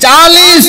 40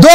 2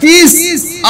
30